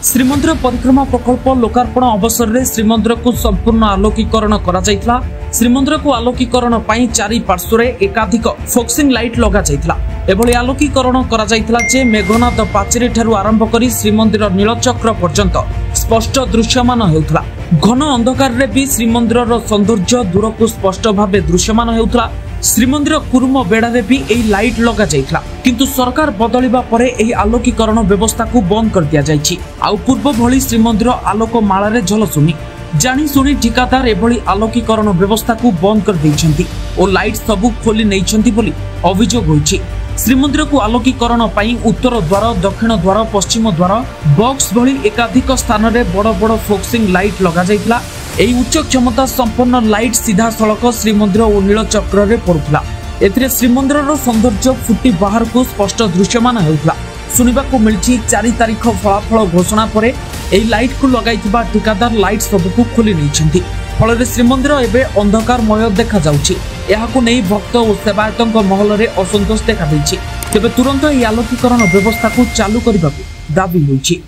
श्रीमंदिर परिक्रमा प्रकल्प लोकार्पण अवसर में श्रीमंदिर को संपूर्ण आलोकीकरण करा जायतिला। श्रीमंदिर को आलोकीकरण पाई चारि पार्श्व एकाधिक फोक्सिंग लाइट लगा जायतिला। एभली आलोकीकरण करा जायतिला जे मेघनाथ पाचेरी ठारू आरंभ करी श्रीमंदिर नीलचक्र पर्यंत स्पष्ट दृश्यमान हेउथला। घन अंधकार रे भी श्रीमंदिर सौंदर्य दूर को स्पष्ट भाव दृश्यमान हेउथला। श्रीमंदिर कुरुम बेड़ा रे भी एही लाइट लगा जायतिला, किंतु सरकार बदलिबा परे एही आलोकीकरण व्यवस्था को बंद कर दिया जायछि। आउ पूर्व भली श्रीमंदिर आलोक माला रे झलसुनी जानी सुनी ठिकादार एभली आलोकीकरण व्यवस्था को बंद कर दैछन्ति और लाइट सबु खोली नैछन्ति बोली अभियोग होइछि। श्रीमंदिर को आलोकीकरण पाई उत्तर द्वार, दक्षिण द्वार, पश्चिम द्वार, बॉक्स भली एकाधिक स्थान रे बड़ बड़ फोक्सिंग लाइट लगा जायतिला। एही उच्च क्षमता संपन्न लाइट सीधा सड़क श्रीमंदिर और नीलचक्र रे पड़ुथला। एथिरे श्रीमंदिर सौंदर्य फुटी बाहर को स्पष्ट दृश्यमान हेउथला। सुनिबाकू मिलछि 4 तारिख फलाफल घोषणा परे एही लाइट को लगाइथिबा ठिकादार लाइट सबको खोली नैछन्ति। फल श्रीमंदिर एबे अंधकारमय देखा जाउछि। एहाकू नै भक्त और सेवायतक महल रे असंतोष देखा दैछि। तेबे तुरंत एही आलोकीकरण व्यवस्था को चालू करबाकू दाबी होइछि।